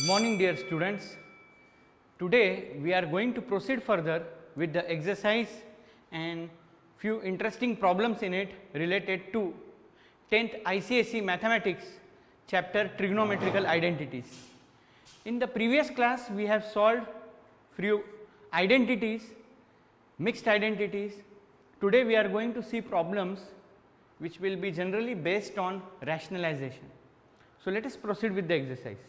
morning, dear students. Today we are going to proceed further with the exercise and few interesting problems in it related to 10th ICSE Mathematics chapter Trigonometrical Identities. In the previous class we have solved few identities, mixed identities. Today we are going to see problems which will be generally based on rationalization. So, let us proceed with the exercise.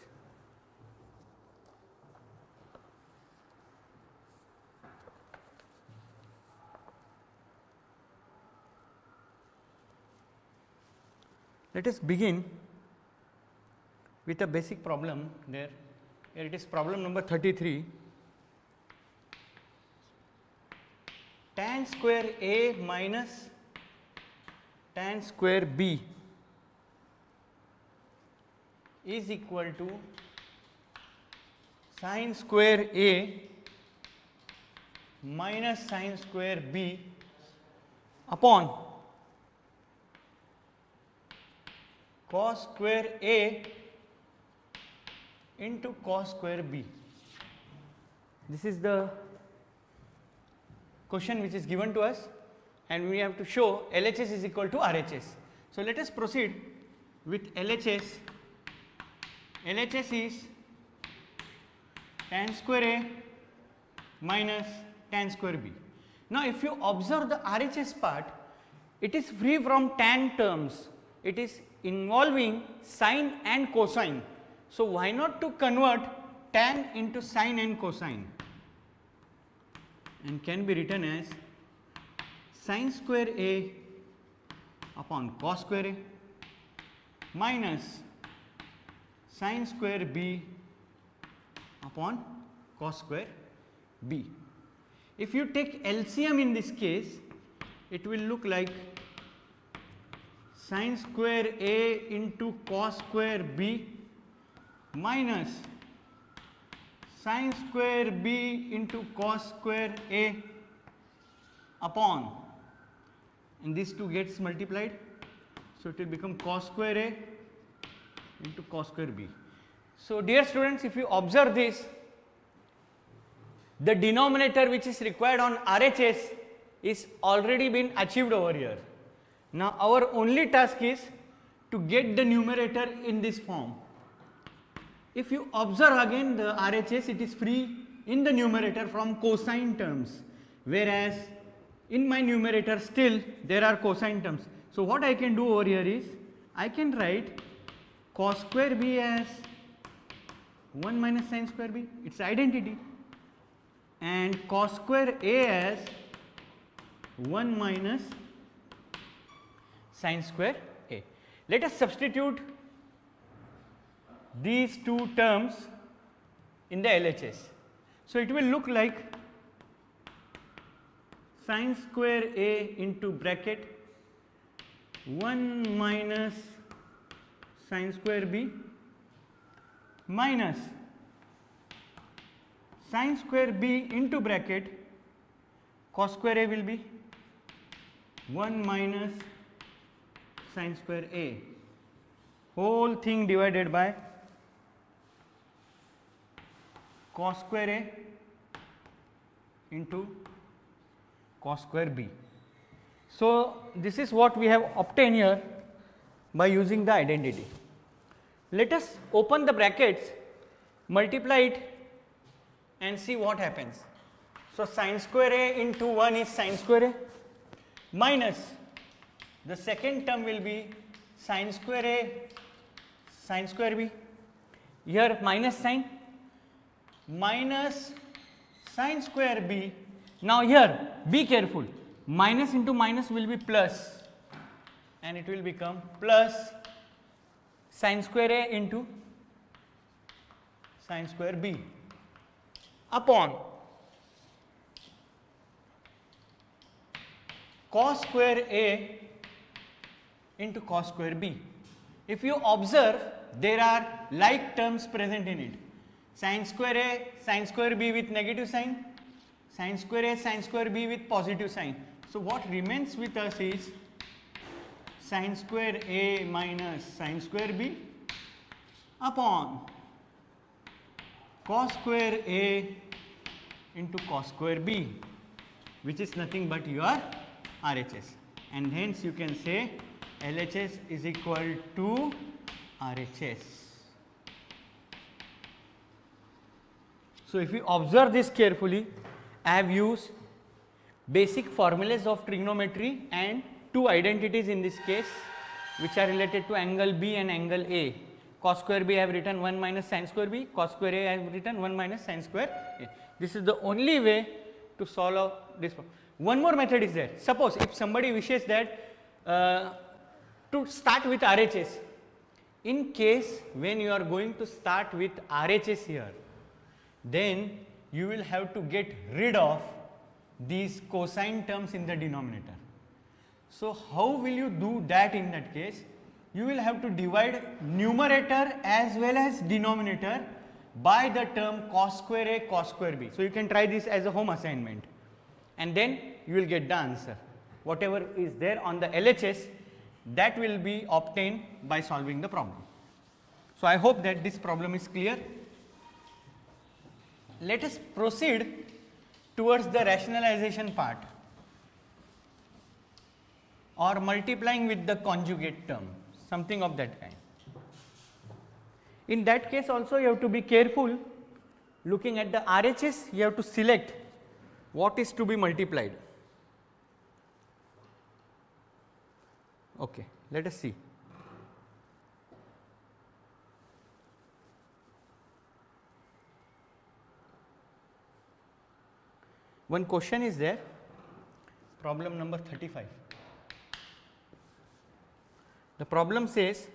Let us begin with a basic problem there. Here it is problem number 33. Tan square A minus tan square B is equal to sin square A minus sin square B upon cos square A into cos square B. This is the question which is given to us, and we have to show LHS is equal to RHS. So, let us proceed with LHS. LHS is tan square A minus tan square B. Now, if you observe the RHS part, it is free from tan terms. It is involving sine and cosine. So, why not to convert tan into sine and cosine, and can be written as sin square A upon cos square A minus sin square B upon cos square B. If you take LCM in this case, it will look like sin square A into cos square B minus sin square B into cos square A upon, and these two gets multiplied. So, it will become cos square A into cos square B. So, dear students, if you observe this, the denominator which is required on RHS is already been achieved over here. Now, our only task is to get the numerator in this form. If you observe again the RHS, it is free in the numerator from cosine terms, whereas in my numerator still there are cosine terms. So, what I can do over here is I can write cos square B as 1 minus sin square B, it is identity, and cos square A as 1 minus sin square A. Let us substitute these two terms in the LHS. So, it will look like sin square A into bracket 1 minus sin square B minus sin square B into bracket cos square A will be 1 minus sin square A, whole thing divided by cos square A into cos square B. So, this is what we have obtained here by using the identity. Let us open the brackets, multiply it and see what happens. So, sin square A into 1 is sin square A minus the second term will be sin square A sin square B, here minus sin, minus sin square B. Now, here be careful, minus into minus will be plus, and it will become plus sin square A into sin square B upon cos square A into cos square B. If you observe, there are like terms present in it, sin square A sin square B with negative sign, sin square A sin square B with positive sign. So, what remains with us is sin square A minus sin square B upon cos square A into cos square B, which is nothing but your RHS, and hence you can say LHS is equal to RHS. So, if you observe this carefully, I have used basic formulas of trigonometry and two identities in this case, which are related to angle B and angle A. Cos square B I have written 1 minus sin square B, cos square A I have written 1 minus sin square A. This is the only way to solve this problem. One more method is there. Suppose if somebody wishes that to start with RHS, in case when you are going to start with RHS here, then you will have to get rid of these cosine terms in the denominator. So, how will you do that in that case? You will have to divide numerator as well as denominator by the term cos square A, cos square B. So, you can try this as a home assignment, and then you will get the answer. Whatever is there on the LHS, that will be obtained by solving the problem. So, I hope that this problem is clear. Let us proceed towards the rationalization part, or multiplying with the conjugate term, something of that kind. In that case also you have to be careful. Looking at the RHS, you have to select what is to be multiplied. Okay, let us see. One question is there, problem number 35. The problem says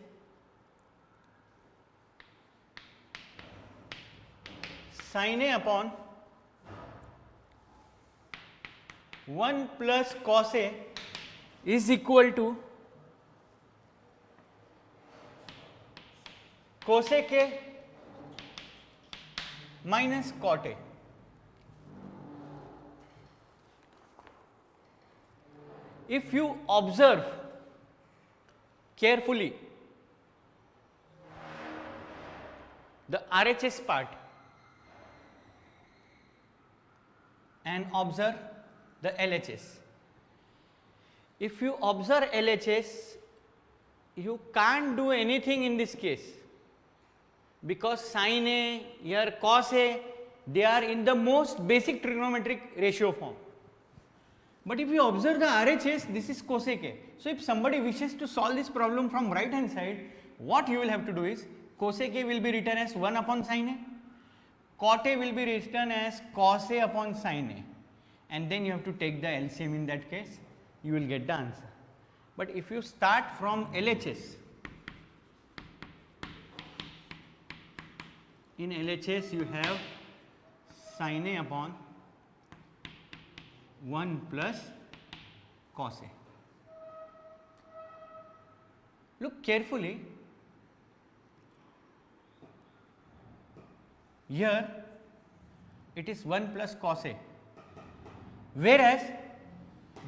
sin A upon 1 plus cos A is equal to cosec A minus cot A. If you observe carefully the RHS part and observe the LHS. If you observe LHS, you can't do anything in this case, because sin A, here cos A, they are in the most basic trigonometric ratio form. But if you observe the RHS, this is cosec A. So, if somebody wishes to solve this problem from right hand side, what you will have to do is cosec A will be written as 1 upon sin A, cot A will be written as cos A upon sin A, and then you have to take the LCM. In that case, you will get the answer. But if you start from LHS, in LHS you have sin A upon 1 plus cos A. Look carefully, here it is 1 plus cos A, whereas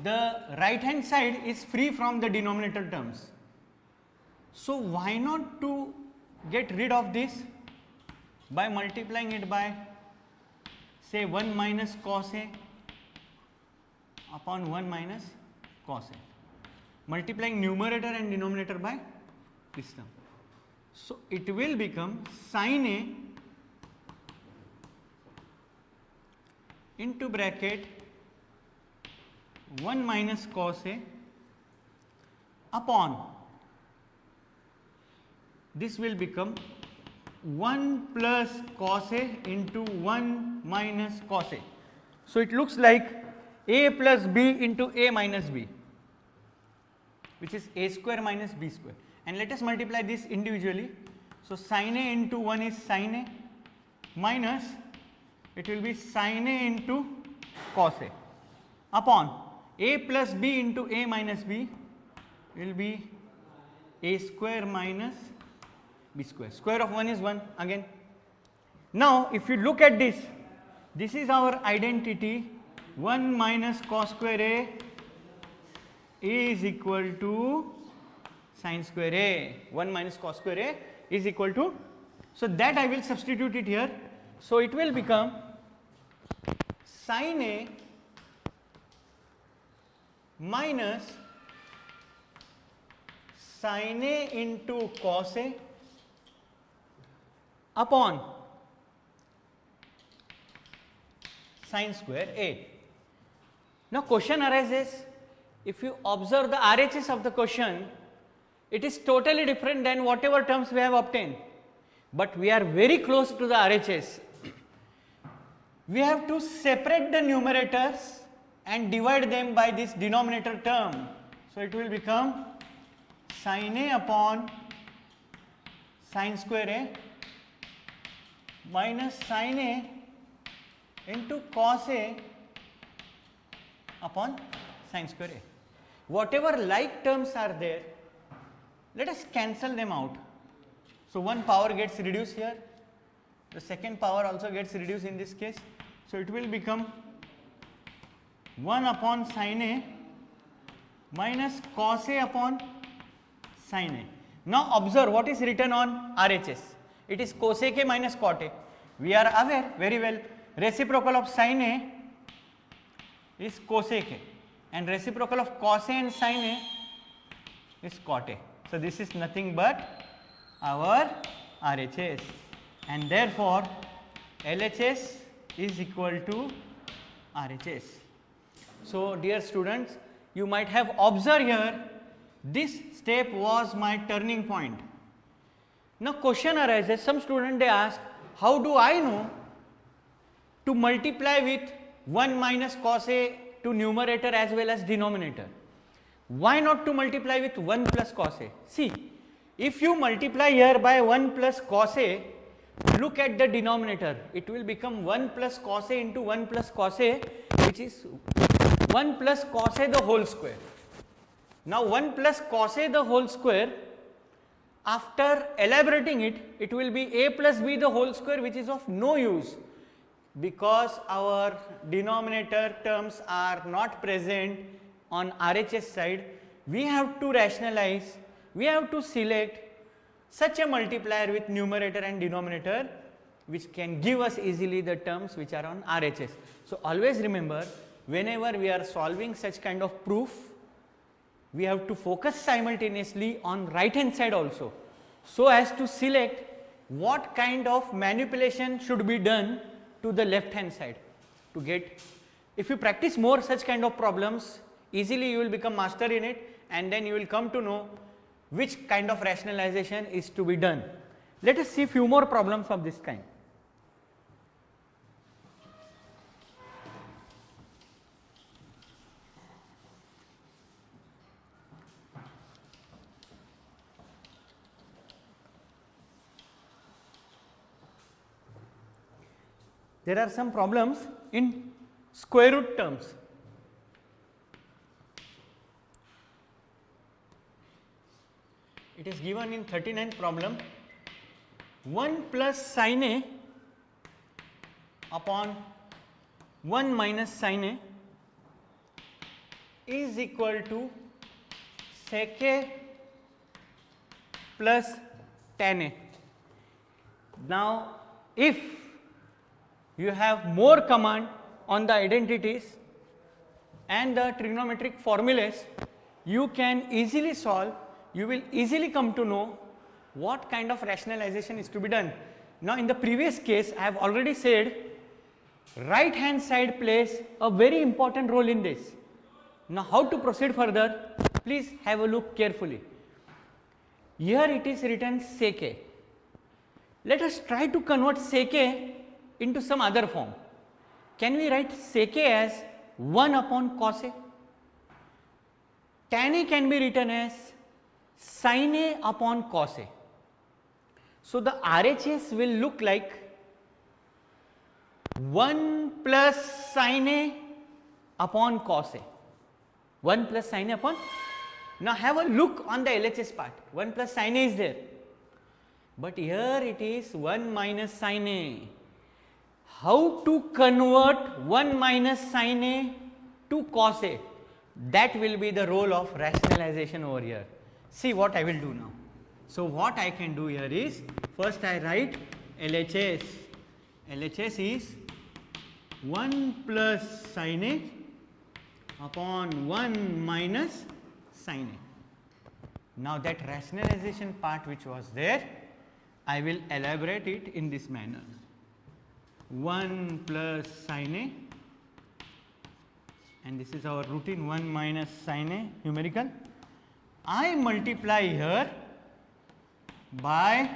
the right hand side is free from the denominator terms. So, why not to get rid of this by multiplying it by say 1 minus cos A upon 1 minus cos A, multiplying numerator and denominator by this term. So, it will become sin A into bracket 1 minus cos A upon, this will become 1 plus cos A into 1 minus cos A. So, it looks like A plus B into A minus B, which is A square minus B square, and let us multiply this individually. So, sin A into 1 is sin A minus, it will be sin A into cos A upon A plus B into A minus B will be A square minus B square. Square of 1 is 1 again. Now, if you look at this, this is our identity 1 minus cos square A is equal to sin square A. 1 minus cos square A is equal to, so that I will substitute it here. So it will become sin A minus sin A into cos A upon sin square A. Now question arises, if you observe the RHS of the question, it is totally different than whatever terms we have obtained, but we are very close to the RHS. We have to separate the numerators and divide them by this denominator term. So it will become sin A upon sin square A minus sin A into cos A upon sin square A. Whatever like terms are there, let us cancel them out. So one power gets reduced here, the second power also gets reduced in this case. So it will become 1 upon sin A minus cos A upon sin A. Now observe what is written on RHS. It is cosec A minus cot A. We are aware very well, reciprocal of sin A is cosec A and reciprocal of cos A and sin A is cot A. So this is nothing but our RHS, and therefore LHS is equal to RHS. So dear students, you might have observed here, this step was my turning point. Now question arises, some student they ask, how do I know to multiply with 1 minus cos A to numerator as well as denominator? Why not to multiply with 1 plus cos A? See, if you multiply here by 1 plus cos A, look at the denominator, it will become 1 plus cos A into 1 plus cos A, which is 1 plus cos A the whole square. Now 1 plus cos A the whole square, after elaborating it, it will be A plus B the whole square, which is of no use, because our denominator terms are not present on RHS side. We have to rationalize, we have to select such a multiplier with numerator and denominator which can give us easily the terms which are on RHS. So always remember, whenever we are solving such kind of proof, we have to focus simultaneously on right hand side also, so as to select what kind of manipulation should be done to the left hand side to get. If you practice more such kind of problems, easily you will become master in it, and then you will come to know which kind of rationalization is to be done. Let us see few more problems of this kind. There are some problems in square root terms. It is given in 39th problem, 1 plus sin A upon 1 minus sin A is equal to sec A plus tan A. Now if you have more command on the identities and the trigonometric formulas, you can easily solve, you will easily come to know what kind of rationalization is to be done. Now in the previous case, I have already said right hand side plays a very important role in this. Now how to proceed further? Please have a look carefully. Here it is written sec A. Let us try to convert sec A into some other form. Can we write sec A as 1 upon cos A? Tan A can be written as sin A upon cos A. So the RHS will look like 1 plus sin A upon cos A. 1 plus sin A upon. Now have a look on the LHS part. 1 plus sin A is there, but here it is 1 minus sin A. How to convert 1 minus sin A to cos A? That will be the role of rationalization over here. See what I will do now. So what I can do here is, first I write LHS. LHS is 1 plus sin A upon 1 minus sin A. Now, that rationalization part which was there, I will elaborate it in this manner. 1 plus sin A, and this is our routine 1 minus sin A numerical. I multiply here by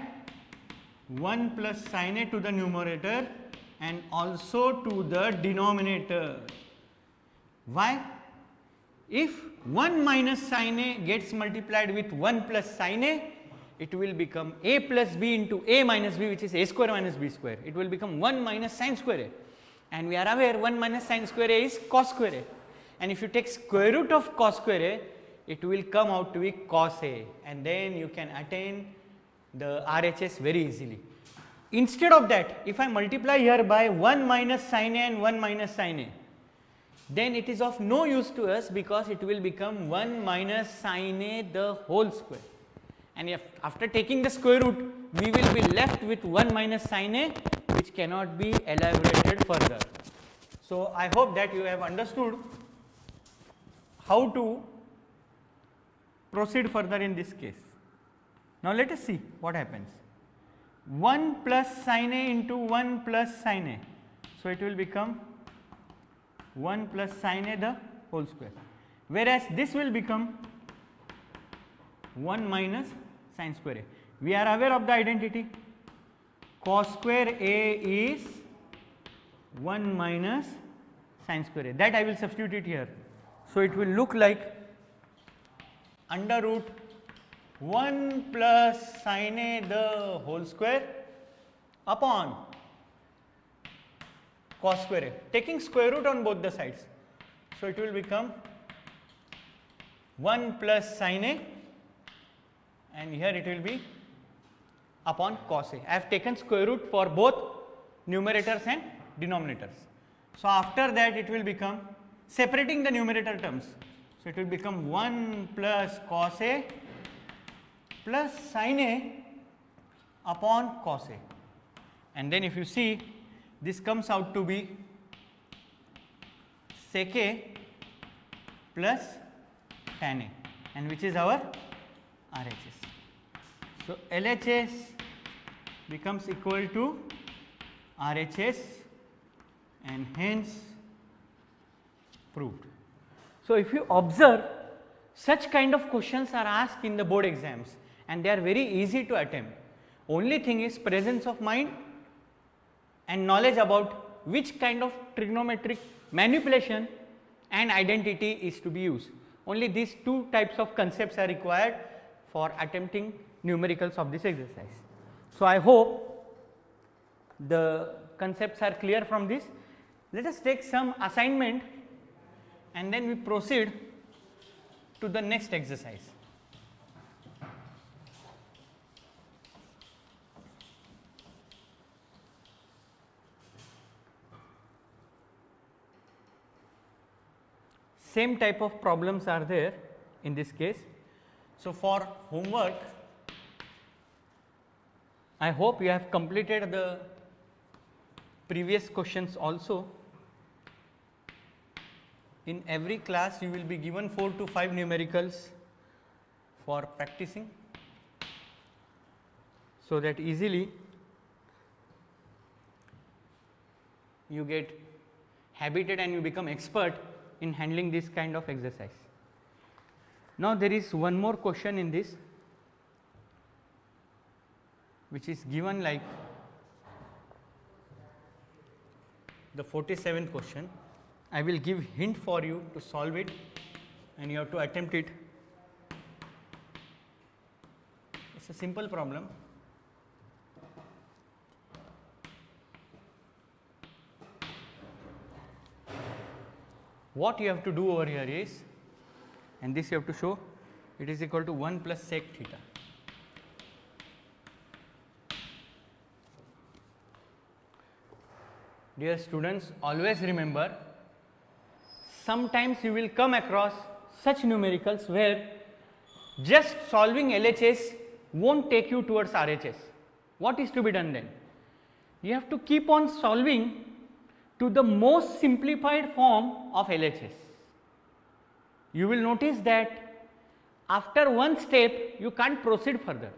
1 plus sin A to the numerator and also to the denominator. Why? If 1 minus sin A gets multiplied with 1 plus sin A, it will become A plus B into A minus B, which is A square minus B square. It will become 1 minus sin square A, and we are aware 1 minus sin square A is cos square A, and if you take square root of cos square A, it will come out to be cos A, and then you can attain the RHS very easily. Instead of that, if I multiply here by 1 minus sin A and 1 minus sin A, then it is of no use to us, because it will become 1 minus sin A the whole square, and if after taking the square root, we will be left with 1 minus sin A, which cannot be elaborated further. So, I hope that you have understood how to proceed further in this case. Now, let us see what happens. 1 plus sin A into 1 plus sin A. So, it will become 1 plus sin A the whole square, whereas this will become 1 minus sin square A. We are aware of the identity, cos square A is 1 minus sin square A, that I will substitute it here. So, it will look like under root 1 plus sin A the whole square upon cos square A, taking square root on both the sides. So, it will become 1 plus sin A, and here it will be upon cos A. I have taken square root for both numerators and denominators. So, after that it will become separating the numerator terms. So, it will become 1 plus cos A plus sin A upon cos A, and then if you see, this comes out to be sec A plus tan A, and which is our RHS. So, LHS becomes equal to RHS, and hence proved. So, if you observe, such kind of questions are asked in the board exams, and they are very easy to attempt. Only thing is presence of mind and knowledge about which kind of trigonometric manipulation and identity is to be used. Only these two types of concepts are required for attempting numericals of this exercise. So, I hope the concepts are clear from this. Let us take some assignment and then we proceed to the next exercise. Same type of problems are there in this case. So, for homework, I hope you have completed the previous questions also. In every class, you will be given 4 to 5 numericals for practicing, so that easily you get habited and you become expert in handling this kind of exercise. Now, there is one more question in this, which is given like the 47th question. I will give hint for you to solve it, and you have to attempt it. It is a simple problem. What you have to do over here is, and this you have to show, it is equal to 1 plus sec theta. Dear students, always remember, sometimes you will come across such numericals where just solving LHS won't take you towards RHS. What is to be done then? you have to keep on solving to the most simplified form of LHS. You will notice that after one step you can't proceed further.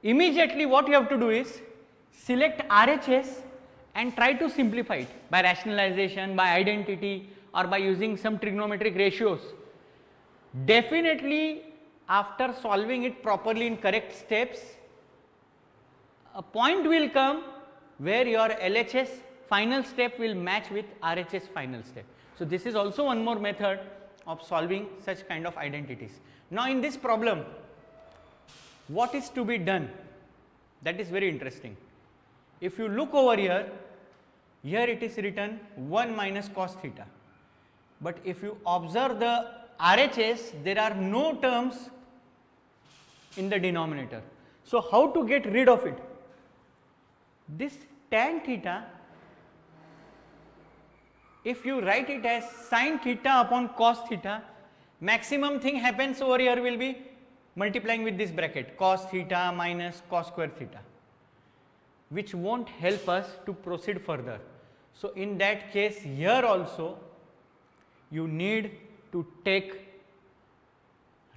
Immediately what you have to do is select RHS and try to simplify it by rationalization, by identity, or by using some trigonometric ratios. Definitely after solving it properly in correct steps, a point will come where your LHS final step will match with RHS final step. So, this is also one more method of solving such kind of identities. Now, in this problem, what is to be done? That is very interesting. If you look over here, here it is written 1 minus cos theta, but if you observe the RHS, there are no terms in the denominator. So, how to get rid of it? This tan theta, if you write it as sin theta upon cos theta, maximum thing happens over here will be multiplying with this bracket cos theta minus cos square theta, which won't help us to proceed further. So, in that case here also you need to take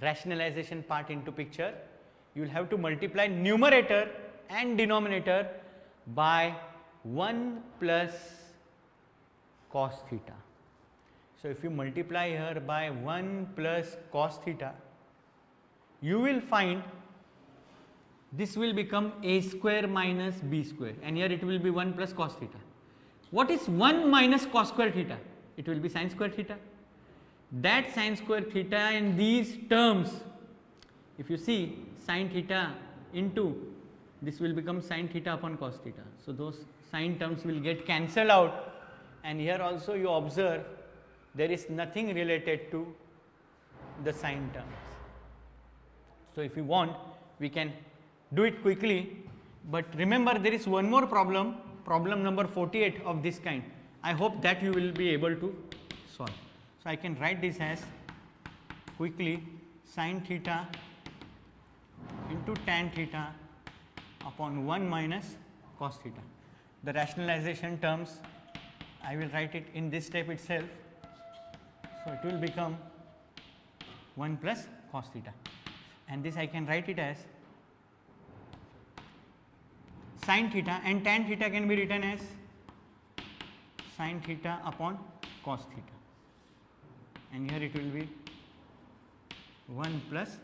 rationalization part into picture. You will have to multiply numerator and denominator by 1 plus cos theta. So, if you multiply here by 1 plus cos theta, you will find this will become a square minus b square, and here it will be 1 plus cos theta. What is 1 minus cos square theta? It will be sin square theta. That sin square theta in these terms, if you see sin theta into this will become sin theta upon cos theta. So, those sin terms will get cancelled out, and here also you observe there is nothing related to the sin terms. So, if you want we can do it quickly, but remember there is one more problem, problem number 48 of this kind. I hope that you will be able to solve. So, I can write this as quickly sin theta into tan theta upon 1 minus cos theta. The rationalization terms I will write it in this step itself. So, it will become 1 plus cos theta, and this I can write it as sin theta, and tan theta can be written as sin theta upon cos theta, and here it will be 1 plus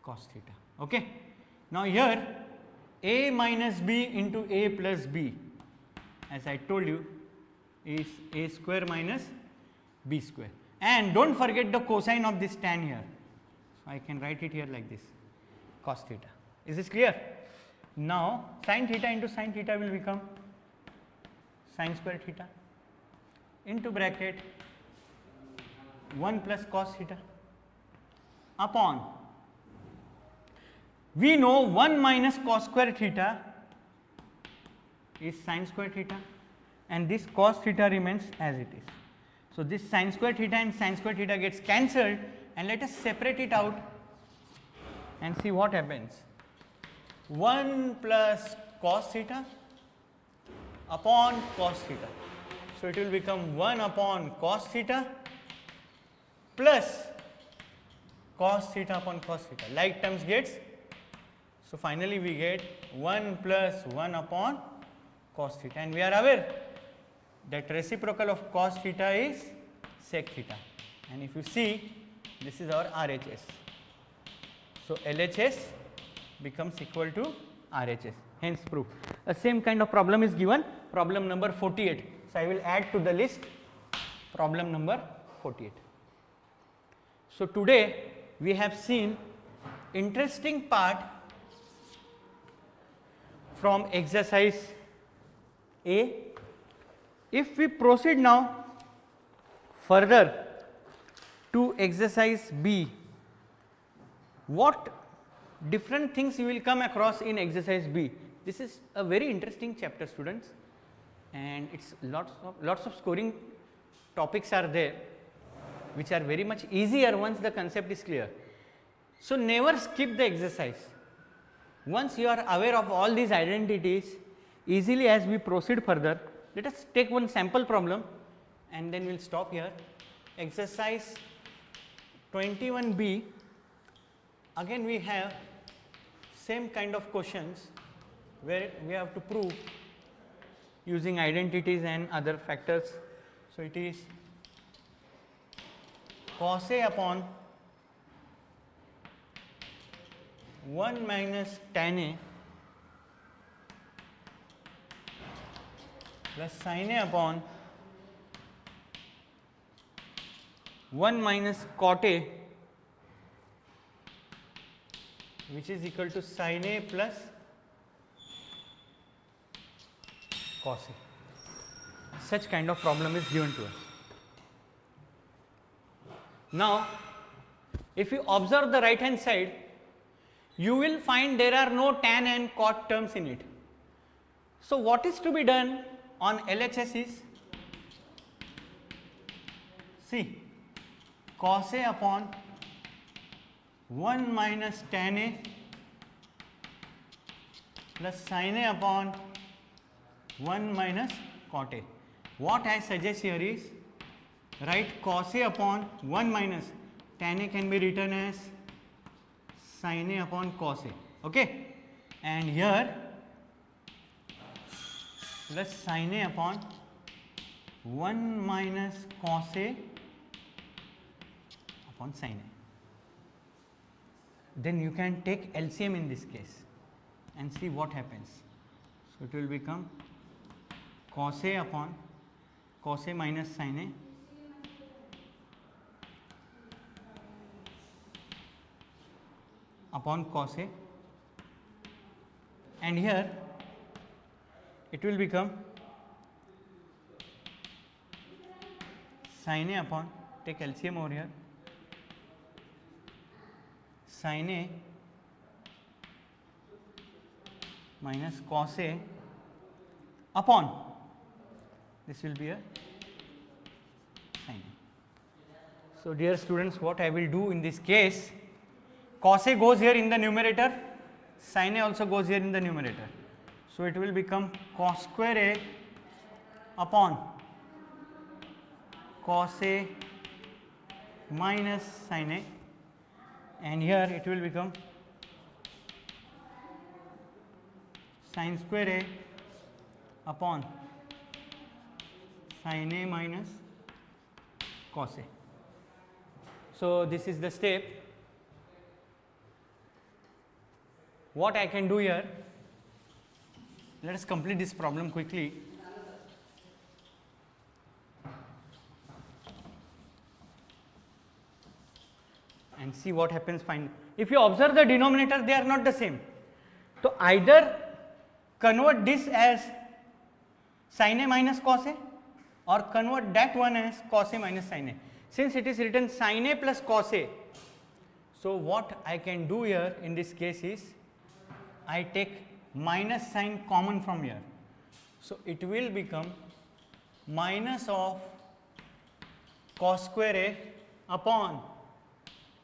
cos theta. Okay. Now, here a minus b into a plus b, as I told you, is a square minus b square, and do not forget the cosine of this tan here. So, I can write it here like this, cos theta. Is this clear? Now, sin theta into sin theta will become sin square theta into bracket 1 plus cos theta upon, we know 1 minus cos square theta is sin square theta, and this cos theta remains as it is. So, this sin square theta and sin square theta gets cancelled, and let us separate it out and see what happens. 1 plus cos theta upon cos theta. So, it will become 1 upon cos theta plus cos theta upon cos theta, like terms gets. So, finally, we get 1 plus 1 upon cos theta, and we are aware that reciprocal of cos theta is sec theta, and if you see this is our RHS. So, LHS becomes equal to RHS, hence proof. A same kind of problem is given, problem number 48. So, I will add to the list problem number 48. So, today we have seen interesting part from exercise A. If we proceed now further to exercise B, what different things you will come across in exercise B? This is a very interesting chapter, students, and it's lots of scoring topics are there, which are very much easier once the concept is clear. So, never skip the exercise. Once you are aware of all these identities, easily as we proceed further. Let us take one sample problem and then we will stop here. Exercise 21B, again we have same kind of questions where we have to prove using identities and other factors. So, it is cos A upon 1 minus tan A plus sin A upon 1 minus cot A, which is equal to sin A plus cos A. Such kind of problem is given to us. Now, if you observe the right hand side, you will find there are no tan and cot terms in it. So, what is to be done on LHS is, see, cos A upon 1 minus tan A plus sin A upon 1 minus cot A. What I suggest here is, write cos A upon 1 minus tan A can be written as sin A upon cos A, okay, and here plus sin A upon 1 minus cos A upon sin A. Then you can take LCM in this case and see what happens. So, it will become cos A upon cos A minus sin A upon cos A, and here it will become sin A upon, take LCM over here, sin A minus cos A upon, this will be a sin A. So, dear students, what I will do in this case, cos A goes here in the numerator, sin A also goes here in the numerator. So, it will become cos square A upon cos A minus sin A, and here it will become sin square A upon sin A minus cos A. So, this is the step. What I can do here, let us complete this problem quickly. And see what happens finally. If you observe the denominator, they are not the same. So, either convert this as sin A minus cos A or convert that one as cos A minus sin A. Since it is written sin A plus cos A, so what I can do here in this case is, I take minus sign common from here. So, it will become minus of cos square A upon,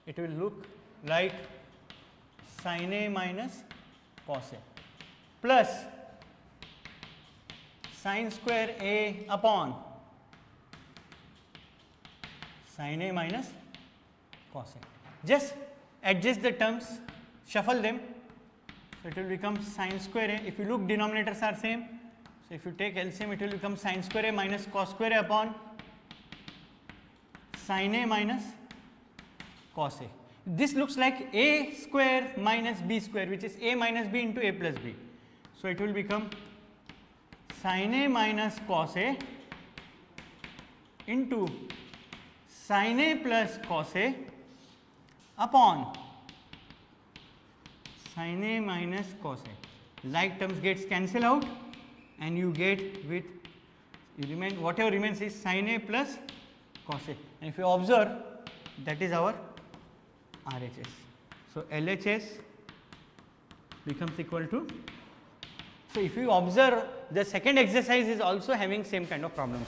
it will look like sin A minus cos A plus sin square A upon sin A minus cos A. Just adjust the terms, shuffle them. So, it will become sin square A. If you look, denominators are same. So, if you take LCM, it will become sin square A minus cos square A upon sin A minus cos A. This looks like A square minus B square, which is A minus B into A plus B. So, it will become sin A minus cos A into sin A plus cos A upon sin A minus cos A. Like terms gets cancelled out and you get with, you remain, whatever remains is sin A plus cos A, and if you observe, that is our RHS. So, LHS becomes equal to, so if you observe, the second exercise is also having same kind of problems.